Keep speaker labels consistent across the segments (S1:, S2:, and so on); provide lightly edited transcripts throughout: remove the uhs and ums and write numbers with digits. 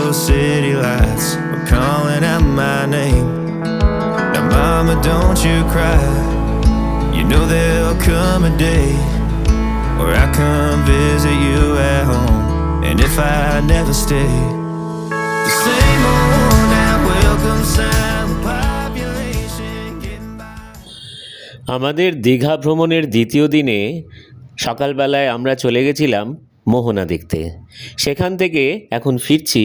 S1: those city lights were calling out my name. Now mama, don't you cry. You know there'll come a day where I come visit you at home. And if I never stay, the same old now welcome sign population getting by.
S2: আমাদের দীঘা ভ্রমণের দ্বিতীয় দিনে সকালবেলায় আমরা চলে গেছিলাম মোহনা দেখতে। সেখান থেকে এখন ফিরছি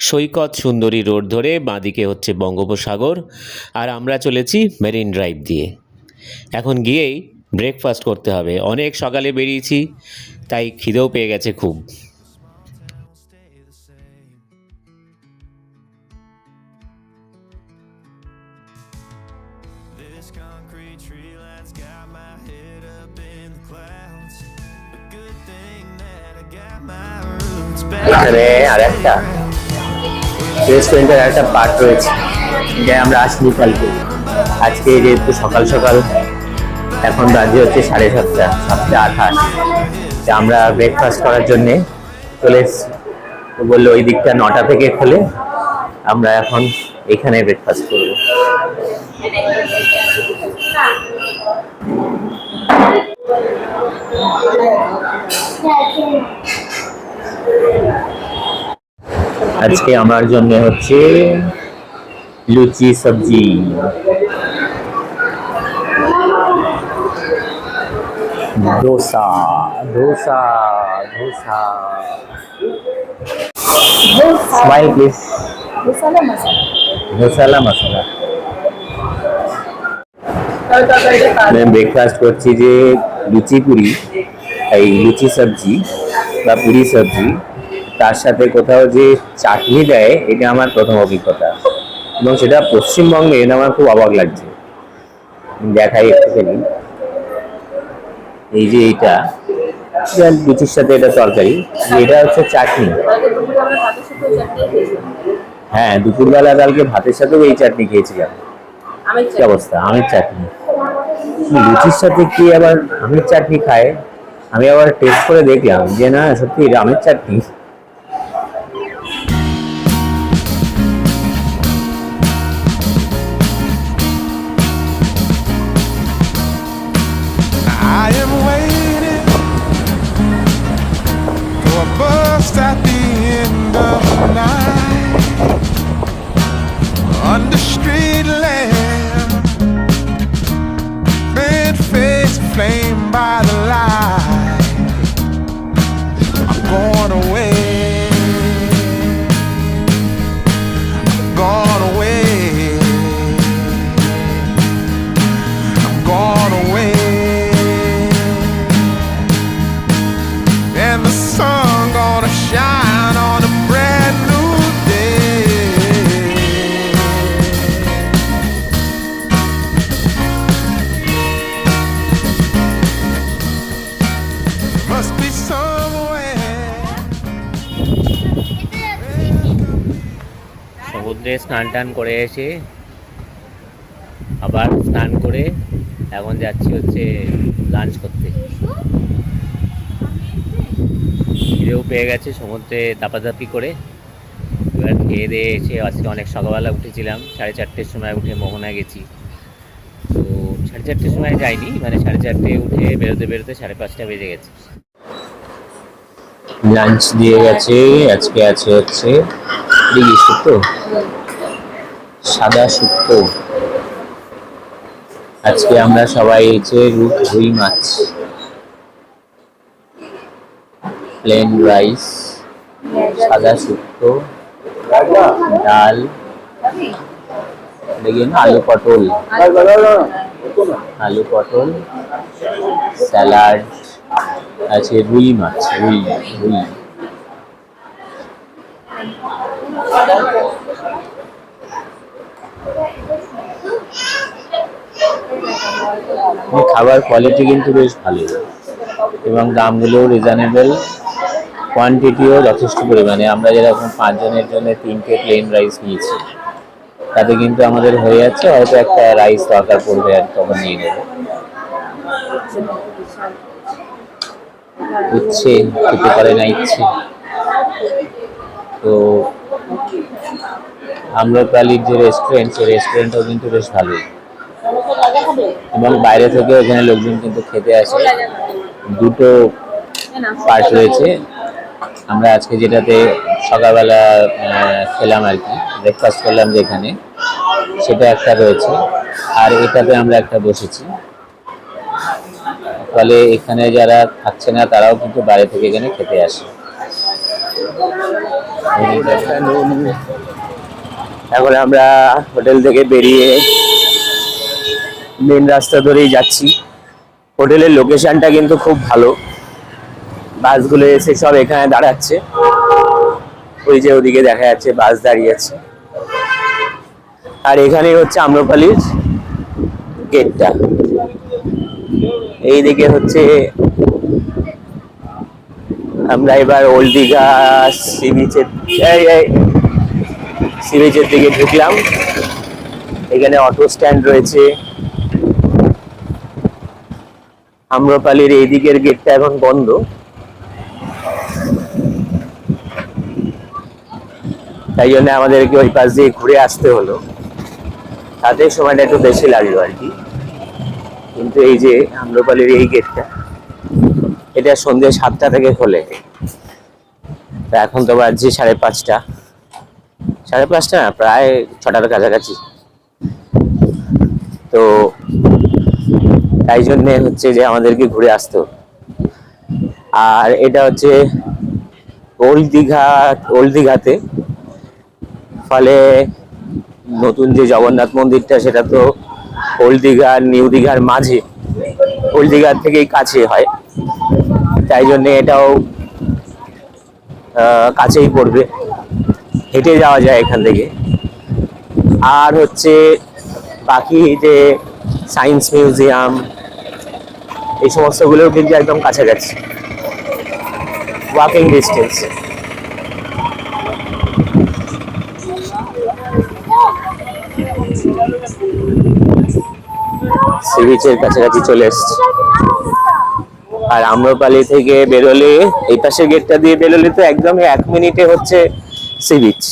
S2: সৈকত সুন্দরী রোড ধরে, বাঁদিকে হচ্ছে বঙ্গোপসাগর, আর আমরা চলেছি মেরিন ড্রাইভ দিয়ে। এখন গিয়েই ব্রেকফাস্ট করতে হবে। অনেক সকালে বেরিয়েছি, তাই খিদেও পেয়ে গেছে খুব।
S1: This concrete tree line's got my head up in the clouds. A good thing that I got my roots back.
S3: এখানে আরেকটা রেস্টুরেন্টের একটা পার্ট রয়েছে, যা আমরা আসিনি কালকে। আজকে যেহেতু সকাল সকাল, এখন বাজে হচ্ছে 7:30, 7:28। আমরা ব্রেকফাস্ট করার জন্যে চলে এসেছি। তো বললো ওই দিকটা 9টা থেকে খোলে, আমরা এখন এখানে ব্রেকফাস্ট করবো। আজকে আমার জন্য হচ্ছে লুচি সবজি, ধোসা ধোসা ধোসা। Smile please. মশলা মশলা। আমি ব্রেকফাস্ট করছি যে লুচি পুরি, এই লুচি সবজি বা পুরি সবজি, তার সাথে কোথাও যে চাটনি দেয়, এটা আমার প্রথম অভিজ্ঞতা, এবং সেটা পশ্চিমবঙ্গে। এটা আমার খুব অবাক লাগছে। দেখাই একটুখানি, এই যে এইটা লুচির সাথে এটা তরকারি, এটা হচ্ছে চাটনি। হ্যাঁ, দুপুরবেলা কালকে ভাতের সাথেও এই চাটনি খেয়েছিলাম। কি অবস্থা, আমের চাটনি। লুচির সাথে কি আবার আমের চাটনি খায়? আমি আবার টেস্ট করে দেখলাম যে না, সত্যি এটা আমের চাটনি।
S1: I am waiting for a bus at the end of the night, under street lamp, bent face flamed by the light. I'm going away, I'm going away, I'm going away. And the sun gonna shine on a brand new day. Must be somewhere.
S2: সমুদ্রে স্নান টান করে এসে আবার স্নান করে এখন যাচ্ছি হচ্ছে লাঞ্চ করতে। খিদেও পেয়ে গেছে সমুদ্রে দাপাদাপি করে। এবার খেয়ে দিয়ে এসে, আজকে অনেক সকালবেলা উঠেছিলাম, 4:30টার সময় উঠে মোহনায় গেছি। তো 4:30টার সময় যাইনি, মানে 4:30 উঠে বেরোতে বেরোতে 5:30 বেজে গেছে।
S3: লাঞ্চ দিয়ে গেছে। আজকে আছে হচ্ছে শুক্তো, সাদা শুক্তো। আজকে আমরা সবাই হচ্ছে রুই মাছ, প্লেন রাইস, সাদা শুক্তো, ডাল, দেখি না আলু পটল, স্যালাড আছে, রুই মাছ, রুই। খাবার কোয়ালিটি কিন্তু বেশ ভালো, এবং দামগুলো রিজনেবল, কোয়ান্টিটিও যথেষ্ট পরিমাণে। আমরা যেরকম 5 জনের জন্য 3টে প্লেন রাইস নিয়েছি, তাতে কিন্তু আমাদের হয়ে যাচ্ছে। হয়তো একটা রাইস দরকার পড়বে, আর তখন নিয়ে নেব। ইচ্ছে খেতে পারে না ইচ্ছে, তো আম্রপালির যে রেস্টুরেন্ট, সেই রেস্টুরেন্টটাও কিন্তু বেশ ভালোই, এবং বাইরে থেকে এখানে লোকজন কিন্তু খেতে আসে। দুটো পার্ট রয়েছে। আমরা আজকে যেটাতে সকালবেলা খেলাম আর কি, ব্রেকফাস্ট করলাম যেখানে, সেটা একটা রয়েছে, আর এটাতে আমরা একটা বসেছি। ফলে এখানে যারা থাকছে না তারাও কিন্তু বাইরে থেকে এখানে খেতে আসে। এখন আমরা হোটেল থেকে বেরিয়ে মেন রাস্তা ধরেই যাচ্ছি। হোটেলের লোকেশনটা কিন্তু খুব ভালো, বাসগুলো এসে সব এখানে দাঁড়াচ্ছে। ওই যে ওদিকে দেখা যাচ্ছে বাস দাঁড়িয়ে আছে, আর এখানেই হচ্ছে আম্রপালির গেটটা। এইদিকে হচ্ছে আমরা এবার ওল্ড দীঘা সি বিচের দিকে ঢুকলাম। এখানে অটো স্ট্যান্ড রয়েছে। আম্রপালির এই দিকের গেটটা এখন বন্ধ, তাই জন্য আমাদেরকে ওই পাশ দিয়ে ঘুরে আসতে হলো। তাতে সময়টা একটু বেশি লাগলো আর কি। কিন্তু এই যে আম্রপালির এই গেটটা, এটা সন্ধ্যে 7টা থেকে খোলে। তা এখন তো বাজছে 5:30, 5:30 না, প্রায় 6টার কাছাকাছি। তো তাই জন্য হচ্ছে যে আমাদেরকে ঘুরে আসতে হলো। আর এটা হচ্ছে ওল্ড দীঘাতে, ফলে নতুন যে জগন্নাথ মন্দিরটা, সেটা তো ওল্ড দীঘা আর নিউ দীঘার মাঝে, ওল্ড দীঘার থেকেই কাছে হয়, তাই জন্য এটাও কাছেই পড়বে, হেঁটে যাওয়া যায় এখান থেকে। আর হচ্ছে বাকি যে সায়েন্স মিউজিয়াম, এই সমস্তগুলোও কিন্তু একদম কাছাকাছি, ওয়াকিং ডিস্টেন্স। সি বিচের কাছাকাছি চলে এসেছি। আর আম্রপালি থেকে বেরোলে, এই পাশের গেটটা দিয়ে বেরোলে তো একদমই 1 মিনিটে হচ্ছে সি বিচ।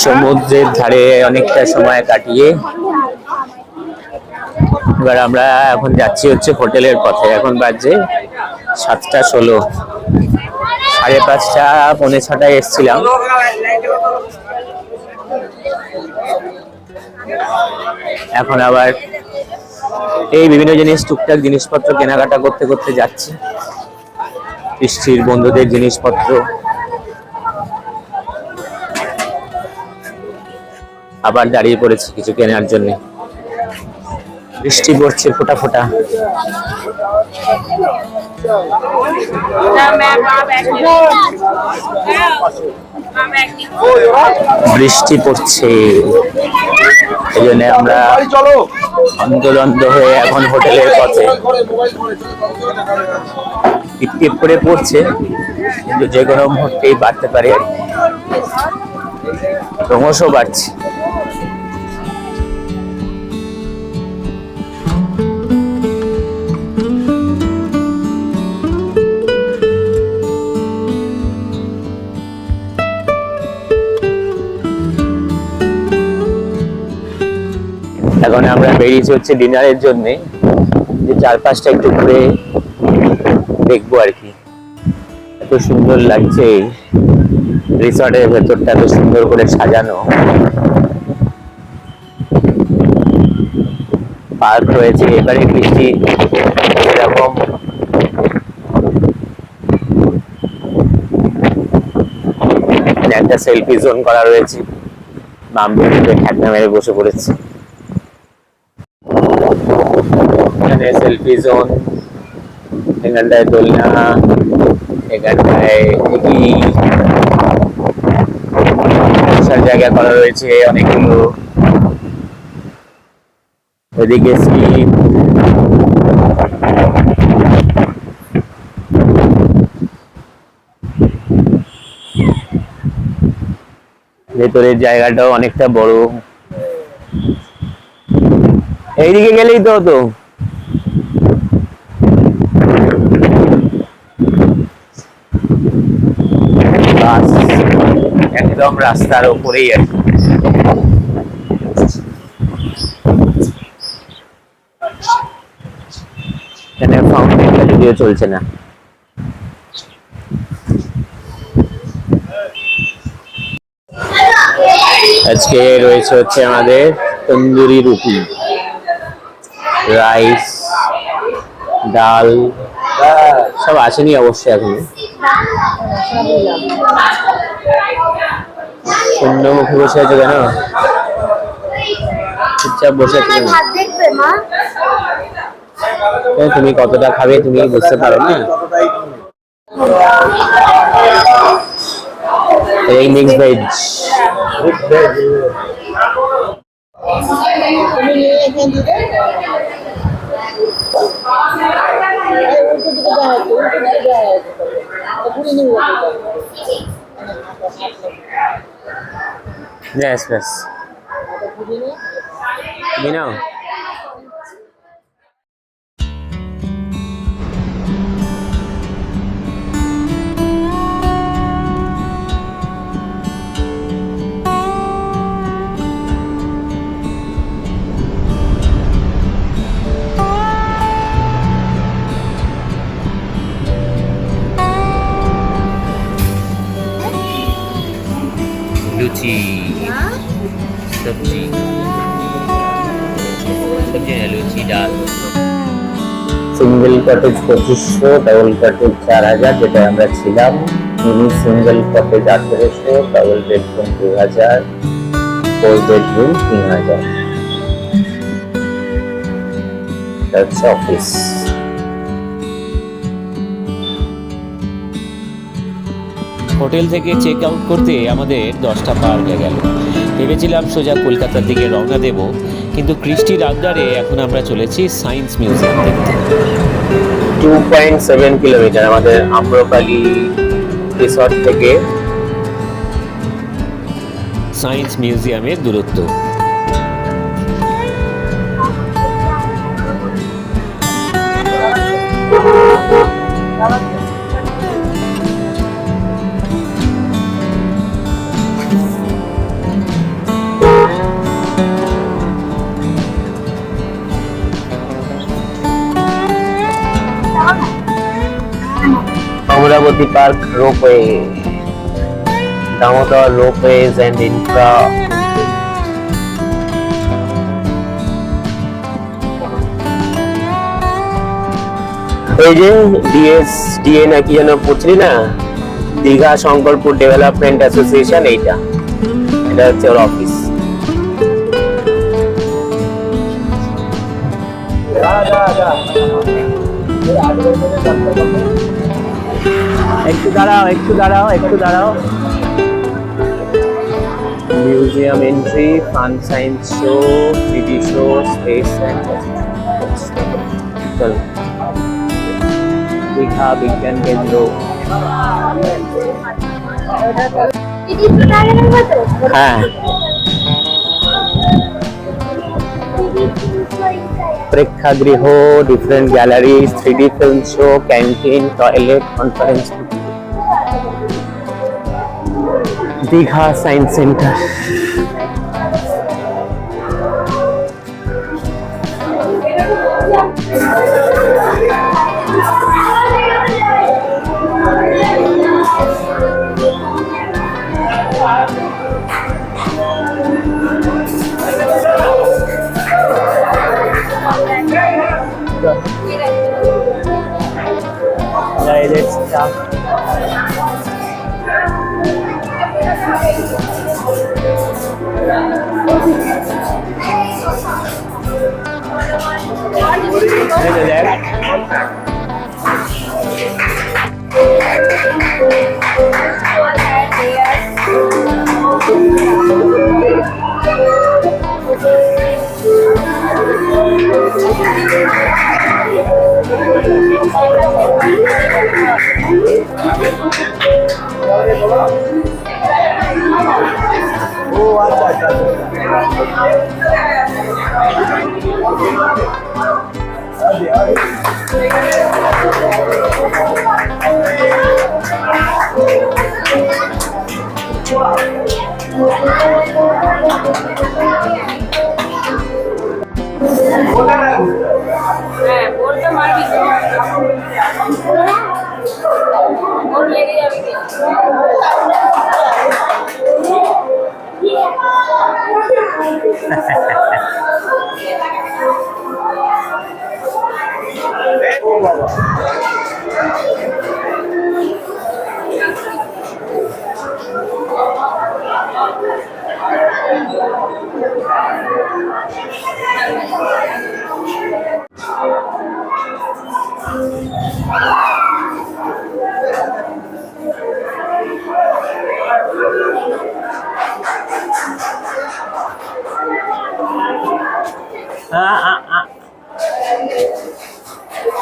S3: সমুদ্রের ধারে অনেকটা সময় কাটিয়ে এবার আমরা এখন যাচ্ছি হচ্ছে হোটেলের পথে। এখন বাজে 7:16, 5:30, 5:45 এসেছিলাম। এখন আবার এই বিভিন্ন জিনিস, টুকটাক জিনিসপত্র কেনাকাটা করতে করতে যাচ্ছি। বৃষ্টির বন্ধুদের জিনিসপত্র, আবার দাঁড়িয়ে পড়েছি কিছু কেনার জন্য। বৃষ্টি পড়ছে ফোঁটা ফোঁটা। বৃষ্টি পড়ছে, এই জন্য আমরা অন্তরন্ত হয়ে এখন হোটেলের পথে। টিপ টিপ করে পড়ছে, কিন্তু যে কোনো মুহূর্তেই বাড়তে পারে, ক্রমশ বাড়ছে। এখন আমরা বেরিয়েছি হচ্ছে ডিনারের জন্য, যে চারপাশটা একটু ঘুরে দেখবো আর কি। এত সুন্দর লাগছে রিসর্টের ভেতরটা, এত সুন্দর করে সাজানো। পার্ক রয়েছে, এবারে বৃষ্টি এরকম একটা সেলফি জোন করা রয়েছে, বাম্বু ঠেকনা মেরে বসে পড়েছে। এখানে সেলফি জোন, এখানটায় দোলনা, এখানটায় বসার জায়গা করা রয়েছে অনেকগুলো, এদিকে স্লিপ, ভেতরের জায়গাটাও অনেকটা বড়। এইদিকে গেলেই তো হতো। একদম রাস্তার উপরেই আর কি। এখানে ফাউন্টেনটা যদিও চলছে না। আজকে রয়েছে হচ্ছে আমাদের তন্দুরি রুটি, রাইস, ডাল সব আসেনি অবশ্যই এখনো। শূন্য মুখে বসে আছে কেন? চুপচাপ বসে আছে কেন? তুমি কতটা খাবে তুমি বুঝতে পারো না। এই mix veg yes yes you know Luche सब्जी सब्जी है लुची डाल। সিঙ্গেল কটেজ 2500, ডাবল কটেজ 4000 যেটা আমরা ছিলাম, mini single cottage 1800, double bedroom 2000, 4 bedroom 3000। That's office.
S2: Hotel থেকে চেক আউট করতে আমাদের 10টা পার হয়ে গেল। ভেবেছিলাম সোজা কলকাতার দিকে রওনা দেব, কিন্তু কৃষ্টির আবদারে এখন আমরা চলেছি সায়েন্স মিউজিয়াম দেখতে।
S3: 2.7 কিলোমিটার আমাদের আম্রপালি রিসর্ট থেকে
S2: সায়েন্স মিউজিয়ামের দূরত্ব।
S3: Amravati Park Ropeway, Damodar Ropeways and Infra. এই যে ডিএ নাকি যেন পড়ছিলি না, দীঘা শঙ্করপুর ডেভেলপমেন্ট অ্যাসোসিয়েশন, এটা হচ্ছে ওর অফিস। একটু দাঁড়াও। Museum entry, fun science show, 3D show, space centre. চলো, দীঘা বিজ্ঞান কেন্দ্র। হ্যাঁ, প্রেক্ষাগৃহ, different galleries, 3D film show, canteen, toilet, conference, Digha science centre.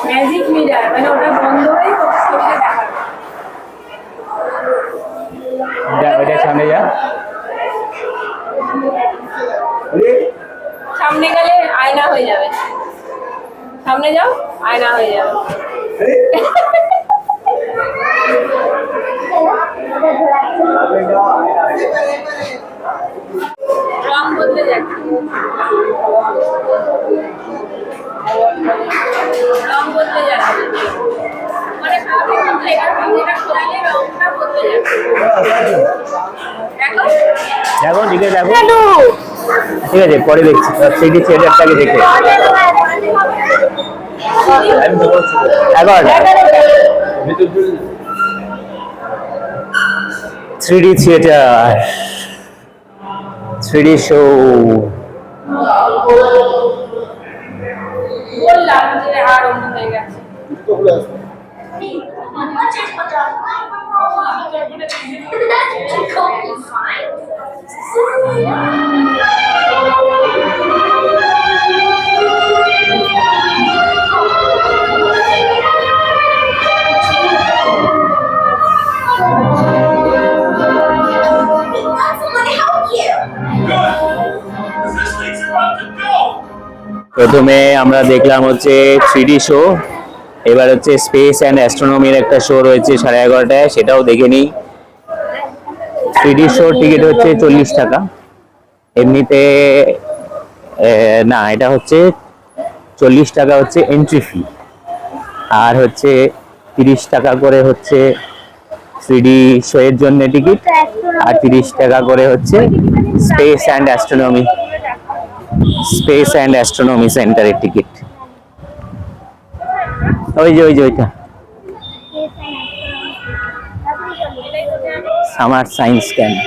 S4: Magic mirror মানে ওটা বন্ধ হয়ে
S3: ওইটা সামনে যা,
S4: সামনে গেলে আয়না হয়ে যাবে, সামনে যাও আয়না হয়ে যাবে। রং বদলে যাচ্ছে, রং বদলে যাচ্ছে মানে স্বাভাবিক বদলে এটা খোলালে রংটা বদলে যাচ্ছে। দেখো
S3: দেখো ঠিক আছে, দেখো ঠিক আছে, পরে দেখছি। থ্রিডি থিয়েটারটাকে দেখে থ্রিডি থিয়েটার, থ্রিডি শো।
S4: বললাম যে আর অন্য হয়ে গেছে।
S3: প্রথমে আমরা দেখলাম হচ্ছে থ্রিডি শো, এবার হচ্ছে স্পেস অ্যান্ড অ্যাস্ট্রোনমির একটা শো রয়েছে 11:30টায়, সেটাও দেখে নিই। থ্রিডি শোর টিকিট হচ্ছে 40 টাকা, এমনিতে না, এটা হচ্ছে 40 টাকা হচ্ছে এন্ট্রি ফি, আর হচ্ছে 30 টাকা করে হচ্ছে থ্রিডি শো এর জন্য টিকিট, আর 30 টাকা করে হচ্ছে space and astronomy, space and astronomy সেন্টারের টিকিট। ওই যে ওইটা সামার সায়েন্স ক্যাম্প।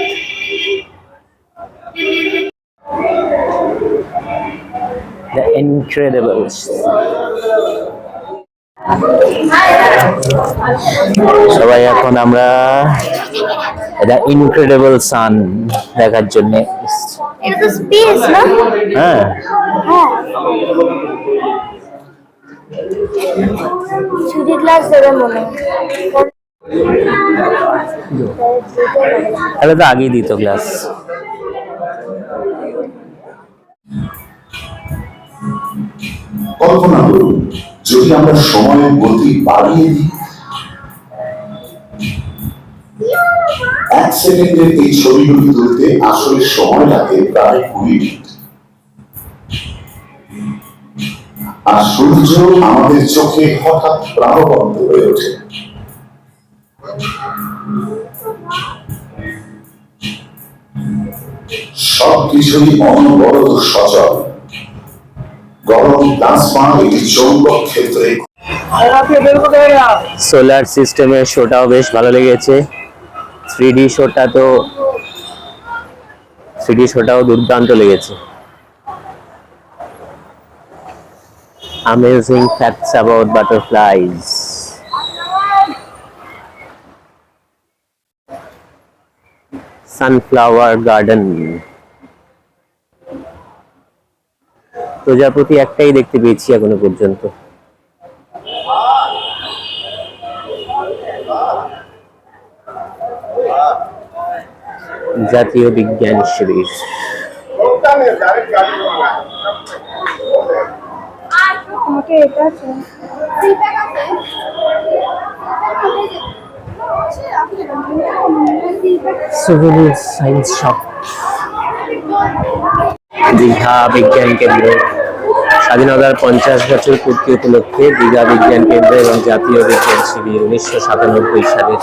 S3: দ্য ইনক্রেডিবলস। সবাই এখন আমরা দ্য ইনক্রেডিবল সান দেখার জন্য।
S5: এটা তো স্পেস না?
S3: হ্যাঁ,
S5: হ্যাঁ, ছুটি ক্লাস দেবে মনে হয়।
S3: তাহলে তো আগেই দিত ক্লাস।
S6: কল্পনা করুন যদি আমরা সময়ের গতি বাড়িয়ে দিই। 1 সেকেন্ডের এই ছবিগুলি তুলতে আসলে সময় লাগে প্রায় 20 মিনিট, আর সূর্য আমাদের চোখে হঠাৎ প্রাণবন্ত হয়ে ওঠে। সবকিছুই অনবরত সচল। গরম প্লাজমা একটি চৌম্বক ক্ষেত্রে।
S3: সোলার সিস্টেমের শোটাও বেশ ভালো লেগেছে। থ্রিডি শোটা তো সিডি শোটাও দুর্দান্ত লেগেছে। Amazing facts about butterflies. Sunflower garden. প্রজাপতি একটাই দেখতে পেয়েছি এখনো পর্যন্ত। জাতীয় বিজ্ঞান শিবির।
S5: আমাকে এটা আছে।
S3: Civil science shop. দীঘা বিজ্ঞান কেন্দ্র। স্বাধীনতার 50 বছর পূর্তি উপলক্ষে দীঘা বিজ্ঞান কেন্দ্র এবং জাতীয় বিজ্ঞান শিবির 1997 সালের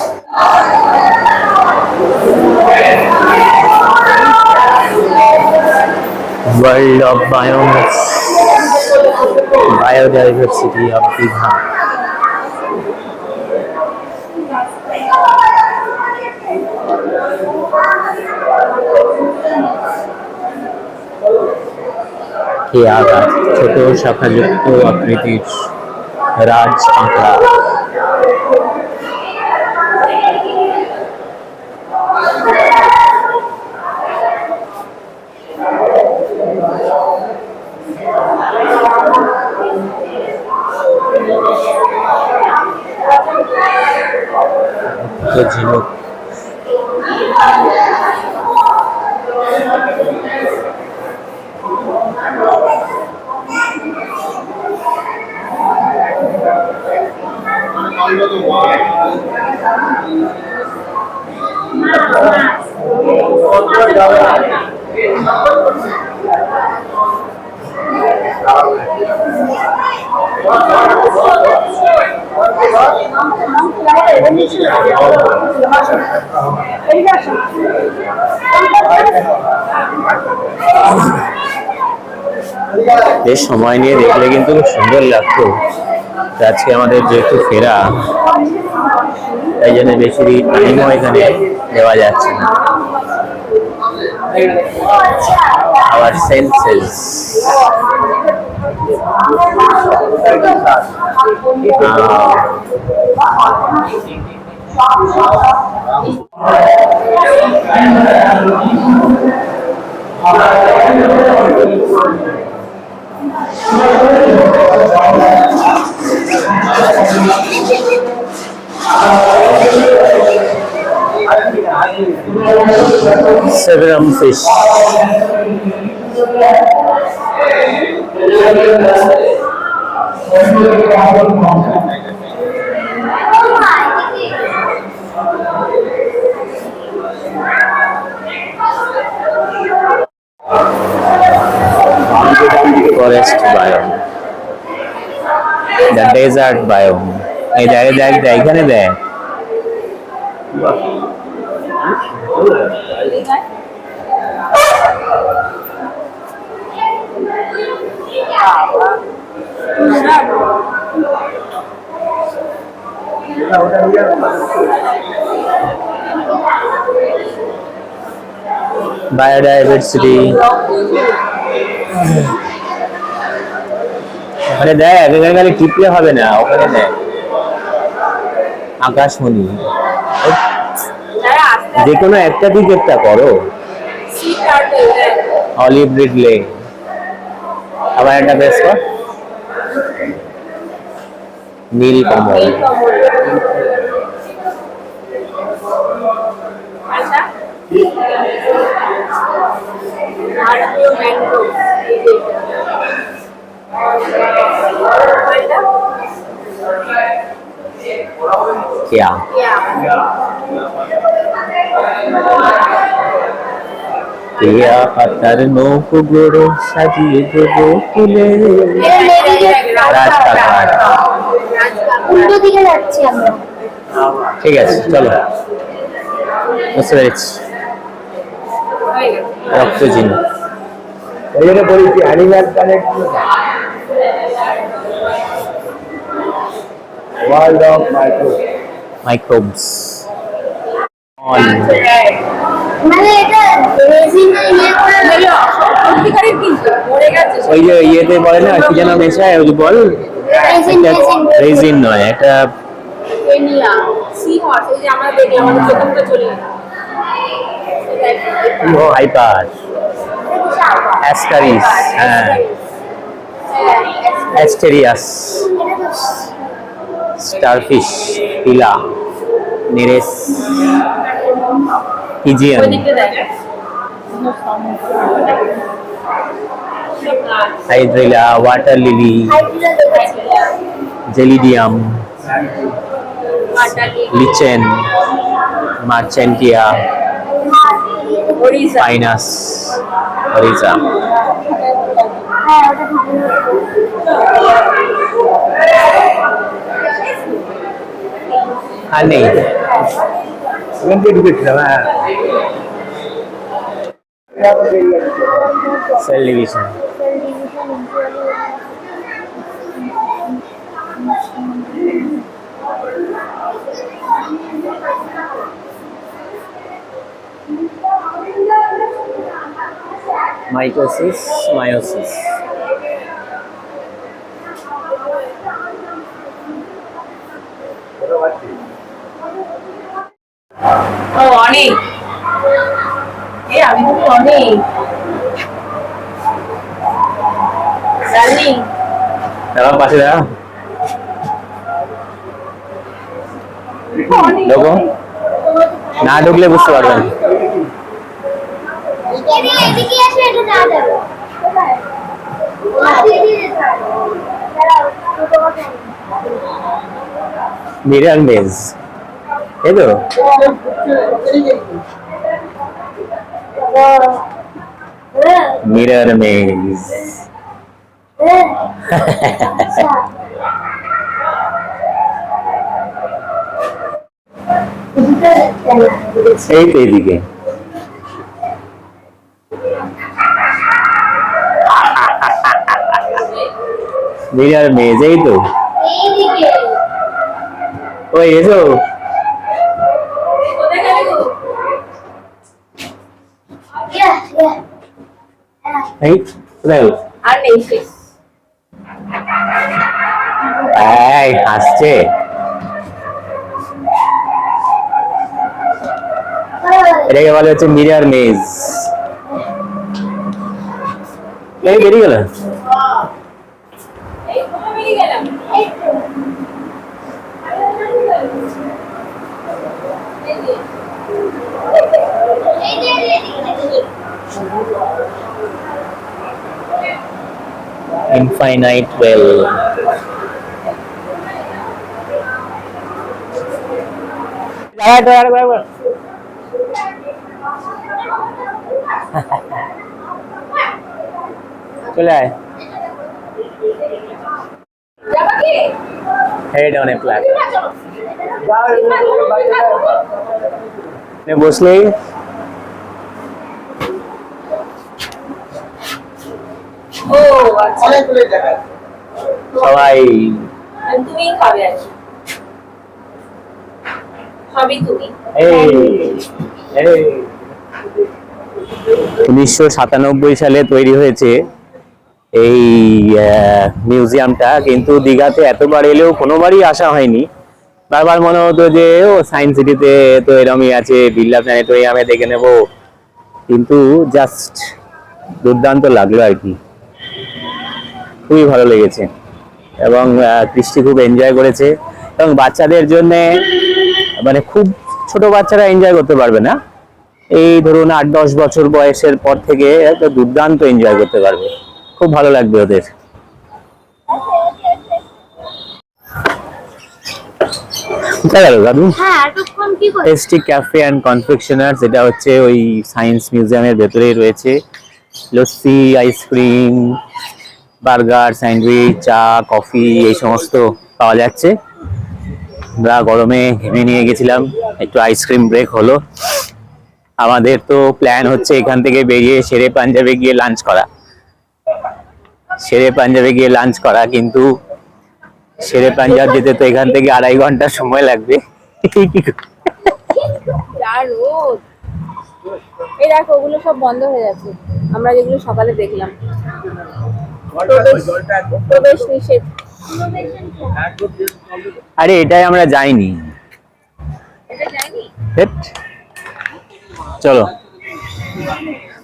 S3: world of বায়োমস biodiversity of Digha. আঘাত ছোট শাখাযুক্ত আকৃতির রাজ আঁকড়া। ঝিনুক। বেশ সময় নিয়ে দেখলে কিন্তু খুব সুন্দর লাগতো। আজকে আমাদের যেহেতু ফেরা, তাই জন্য বেশি টাইমও এখানে দেওয়া যাচ্ছে না। Our senses. Severum fish. Forest biome. The desert biome. এই দেখ এখানে দেখ। বায়োডাইভার্সিটি। ওখানে দেখ, এখানে খালি টিপলে হবে না, ওখানে দেখ আকাশমণি। যে কোনো একটা দিক একটা করো। Olive Ridley. আবার একটা বেশ কর। নীল কমল। क्या क्या पत्थर नोक गोड़ो सजिए देबो ফুলে রাজকাকার।
S5: উল্টো দিকে যাচ্ছি আমরা।
S3: ঠিক আছে চলো। বুঝতে পেরেছি। রক্তজিন। এই জন্য বলেছি animal planet world of microbes. On
S5: মানে এটা রেজিন ইয়ে করে
S4: এগুলো সত্যিকারের কিন্তু মরে গেছে
S3: ওই যে ইয়েতে বলে না কি যেন মেশায় ওই যে বল রেজিন নয় একটা
S4: ভেনিয়া সি হর্স এই যে আমরা দেখলাম আমাদের চোখে মুখে চলে গেল
S3: হাইপার অ্যাস্টারিস, হ্যাঁ অ্যাস্টেরিয়াস, স্টারফিশ, পিলা, নেরেস, ইজিয়ান,
S4: ওই দিকটা দেখ
S3: Hydrilla, water lily, Gelidium, lichen, Marchantia,
S4: Odisha
S3: Pinus, Oryza.
S5: হ্যাঁ ওটা ঠিক
S3: আর নেই এখান থেকে ঢুকেছিলাম। হ্যাঁ সেল ডিভিশন। Mitosis, meiosis.
S4: ও অনেক আমি তো অনেক জানি
S3: দাঁড়াও পাশে দাঁড়াও। ঢোকো, না ঢুকলে বুঝতে পারবেন।
S5: এদিকে এসে এটা না দেবো
S3: মিরর মেজ, এই তো মিরর মেজ। এই তো এদিকে মিরর মেজ, এই তো
S5: এইদিকে
S3: ওই এসো।
S4: কোথায় গেলে গো
S3: এই কোথায় গেল?
S4: আর নেই শেষ
S3: এই হাসছে। এটাকে বলে হচ্ছে মিরর মেজ। এই বেরিয়ে গেল।
S4: এই কোথায় বেরিয়ে গেলাম
S3: ইনফাইনাইট ওয়েল। চলে আয়।
S4: যাবা কি
S3: হেড অন এ প্ল্যাট
S4: যাবা
S3: বসলেই
S4: ও আচ্ছা
S3: সবাই
S4: তুমি খাবে আর কি সবই তুমি
S3: এই 1997 সালে তৈরি হয়েছে এই মিউজিয়ামটা, কিন্তু দীঘাতে এতবার এলেও কোনোবারই আসা হয়নি। বারবার মনে হতো যে ও সায়েন্স সিটিতে তো এরমই আছে, বিড়লা প্ল্যানেটোরিয়ামে দেখে নেব, কিন্তু জাস্ট দুর্দান্ত লাগলো আর কি, খুবই ভালো লেগেছে। এবং কৃষ্টি খুব এনজয় করেছে, এবং বাচ্চাদের জন্যে মানে খুব ছোট বাচ্চারা এনজয় করতে পারবে না, এই ধরুন 8-10 বছর বয়সের পর থেকে একটা দুর্দান্ত এনজয় করতে পারবে, খুব ভালো লাগবে ওদের। কোথায় গেল দাদু?
S5: হ্যাঁ এতক্ষণ কি করে
S3: এসটি ক্যাফে অ্যান্ড কনফেকশনার্স, এটা হচ্ছে ওই সায়েন্স মিউজিয়ামের ভেতরেই রয়েছে। লস্যি, আইসক্রিম, বার্গার, স্যান্ডউইচ, চা, কফি এই সমস্ত পাওয়া যাচ্ছে। আমরা গরমে ঘেমে নিয়ে গেছিলাম, একটু আইসক্রিম ব্রেক হলো। আমাদের তো প্ল্যান হচ্ছে এখান থেকে বেরিয়ে শেরে পাঞ্জাবে গিয়ে লাঞ্চ করা, কিন্তু শেরে পাঞ্জাব যেতে তো এখান থেকে 2.5 ঘন্টা সময় লাগবে।
S4: যা রোদ এই দেখো ওগুলো সব বন্ধ হয়ে যাচ্ছে, আমরা যেগুলো সকালে দেখলাম। প্রবেশ নিষেধ।
S3: আরে এটাই আমরা যাইনি।
S4: এটা যায়নি।
S3: হেট। চলো,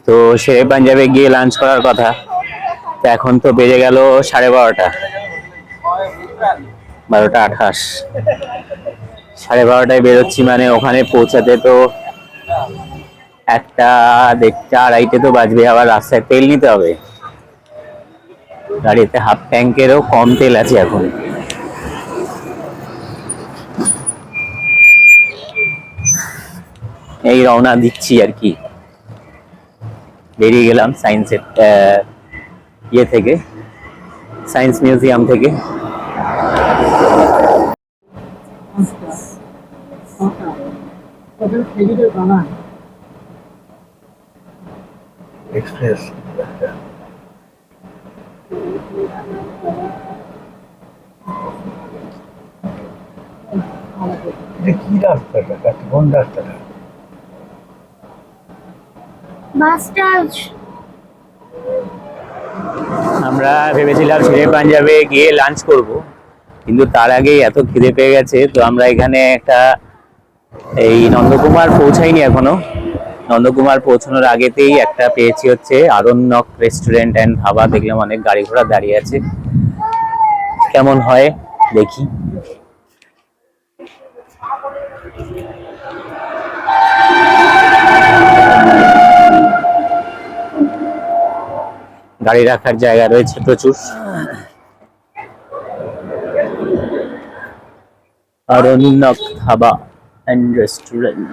S3: তো শেরে পাঞ্জাবে গিয়ে লাঞ্চ করার কথা, তো এখন তো বেজে গেল 12:30, 12:28। 12:30টায় বেরোচ্ছি, মানে ওখানে পৌঁছাতে তো 1টা, 1:30, 2:30 তো বাজবে। আবার রাস্তায় তেল নিতে হবে, গাড়িতে হাফ ট্যাঙ্কেরও কম তেল আছে এখন। এই রওনা দিচ্ছি আর কি, বেরিয়ে গেলাম সায়েন্সের ইয়ে থেকে, সায়েন্স মিউজিয়াম থেকে।
S7: এক্সপ্রেস এটা কি রাস্তাটা, কোন রাস্তাটা?
S5: মাস্টার্স
S3: আমরা ভেবেছিলাম শেরে পাঞ্জাবে গিয়ে লাঞ্চ করব, কিন্তু তার আগেই এত খিদে পেয়ে গেছে, তো আমরা এখানে একটা এই নন্দকুমার পৌঁছাইনি এখনো। নন্দকুমার পৌঁছানোর আগেতেই একটা পেয়েছি, হচ্ছে আরণ্যক রেস্টুরেন্ট অ্যান্ড ধাবা। দেখলাম অনেক গাড়ি ঘোড়া দাঁড়িয়ে আছে, কেমন হয় দেখি। গাড়ি রাখার জায়গা রয়েছে প্রচুর। Aranyak dhaba and restaurant.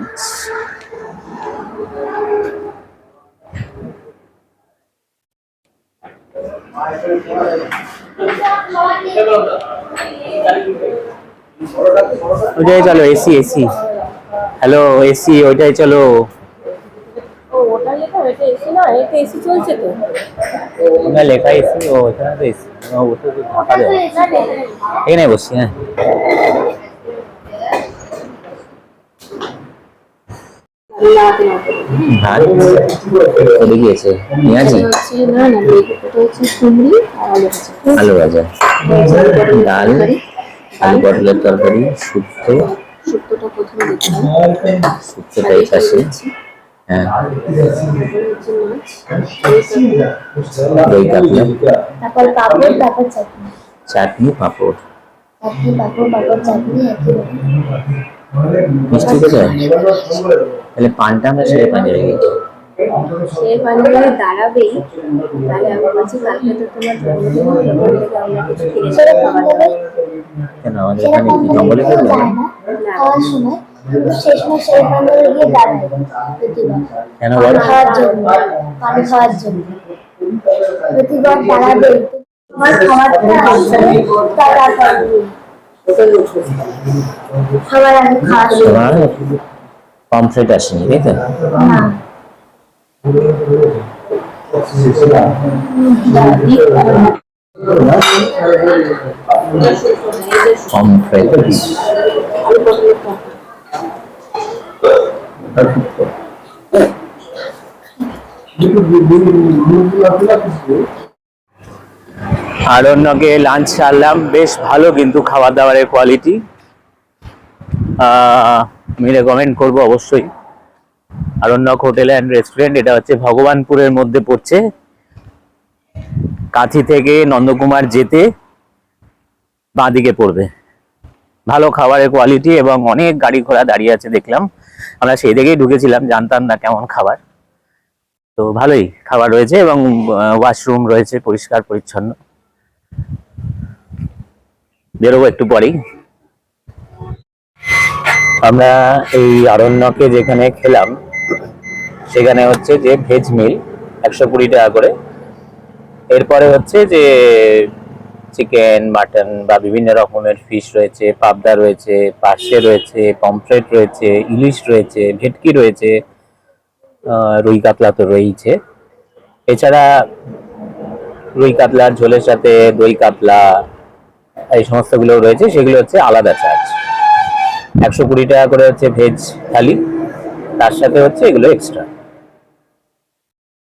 S3: ওইটাই চলো, এসি এসি। হ্যালো এসি, ওইটাই চলো।
S4: ও ওটা লেখা, এটা এসি না, এটা এসি চলছে তো।
S3: ওটা লেখা এসি, ও ওখানে তো এসি, ওটা তো ঢাকা দেওয়া। এখানে বসছি, হ্যাঁ। ভাত ওদিকে গিয়েছে, পেঁয়াজি, আলু ভাজা, ডাল, আলু পটলের তরকারি, শুক্তো।
S4: শুক্তোটা প্রথমে দিচ্ছি,
S3: শুক্তোটা এই পাশে, হ্যাঁ। দই কাতলা,
S5: তারপর পাপড়, তারপর চাটনি,
S3: চাটনি, পাঁপড়।
S5: চাটনি পাপড়, পাপড় চাটনি একই রকম।
S3: মিষ্টি কোথায়? তাহলে পানটা আমরা শেরে পাঞ্জাবে গেছি।
S4: সে পাঞ্জাবে দাঁড়াবেই, তাহলে আমি বলছি কালকে তো তোমার জন্মদিন, ওখান থেকে আমরা কিছু কিনে
S5: সেটা
S4: নিয়ে
S5: কোন
S4: খাওয়া
S5: যাবে?
S3: কেন আমাদের
S5: সেটা
S3: এখানে
S5: কোন
S3: কি
S5: যাবে?
S3: জঙ্গলে
S5: কেউ
S3: থাকবে?
S5: যায় না খাওয়ার সময়, কিন্তু সেই সময় সেই পাঞ্জাবে গিয়ে দাঁড়ায় প্রতিবার
S3: কেন
S5: পান
S3: বলো?
S5: খাওয়ার জন্য, পান খাওয়ার জন্য প্রতিবার দাঁড়াবে। তোমার খাবারটা আসলে তারা খাবে, খাবার আমি খাওয়ার
S3: তোমার
S5: সময়
S3: পমফ্রেট আসেনি, তাই তো?
S5: না
S3: পমফ্রেট আরণ্যকে লাঞ্চ সারলাম, বেশ ভালো কিন্তু খাবার দাবারের কোয়ালিটি। আমি রেকমেন্ড করবো অবশ্যই আরণ্যক হোটেল অ্যান্ড রেস্টুরেন্ট। এটা হচ্ছে ভগবানপুরের মধ্যে পড়ছে, কাঁথি থেকে নন্দকুমার যেতে বাঁদিকে পড়বে। ভালো খাবারের কোয়ালিটি এবং অনেক গাড়ি ঘোড়া দাঁড়িয়ে আছে দেখলাম। আমরা সেই দিকেই ঢুকেছিলাম, জানতাম না কেমন খাবার। তো ভালোই খাবার রয়েছে এবং ওয়াশরুম রয়েছে, পরিষ্কার পরিচ্ছন্ন। বেরোবো একটু পরেই। আমরা এই আরণ্যকে যেখানে খেলাম সেখানে হচ্ছে যে ভেজ মিল 120 টাকা করে। এরপরে হচ্ছে যে চিকেন, মাটন বা বিভিন্ন রকমের ফিশ রয়েছে, পাবদা রয়েছে, পার্শে রয়েছে, পমফ্রেট রয়েছে, ইলিশ রয়েছে, ভেটকি রয়েছে, রুই কাতলা তো রয়েছে। এছাড়া রুই কাতলার ঝোলের সাথে দই কাতলা, এই সমস্তগুলো রয়েছে, সেগুলো হচ্ছে আলাদা চার্জ। 120 টাকা করে হচ্ছে ভেজ থালি, তার সাথে হচ্ছে এগুলো এক্সট্রা।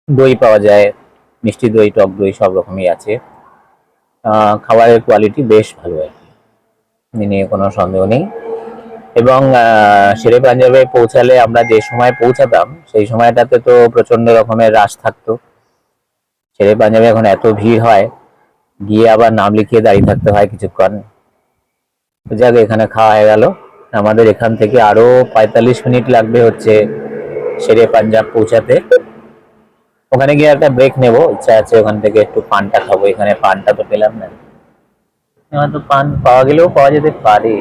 S3: দই পাওয়া যায়, মিষ্টি দই, টক দই সব রকমই আছে। খাবারের কোয়ালিটি বেশ ভালো আর কি, এ নিয়ে কোনো সন্দেহ নেই। এবং শেরে পাঞ্জাবে পৌঁছালে আমরা যে সময় পৌঁছাতাম সেই সময়টাতে তো প্রচন্ড রকমের রাশ থাকতো। শেরে পাঞ্জাবে এখন এত ভিড় হয়, গিয়ে আবার নাম লিখিয়ে দাঁড়িয়ে থাকতে হয় কিছুক্ষণ। তো যাক, এখানে খাওয়া হয়ে গেল। আমাদের এখান থেকে আরো 45 মিনিট লাগবে হচ্ছে শেরে পাঞ্জাব পৌঁছাতে। ওখানে গিয়ে একটা ব্রেক নেবো, ইচ্ছা আছে ওখান থেকে একটু পানটা খাবো। এখানে পানটা তো পেলাম না, তো পান পাওয়া গেলেও পাওয়া যেতে পারে।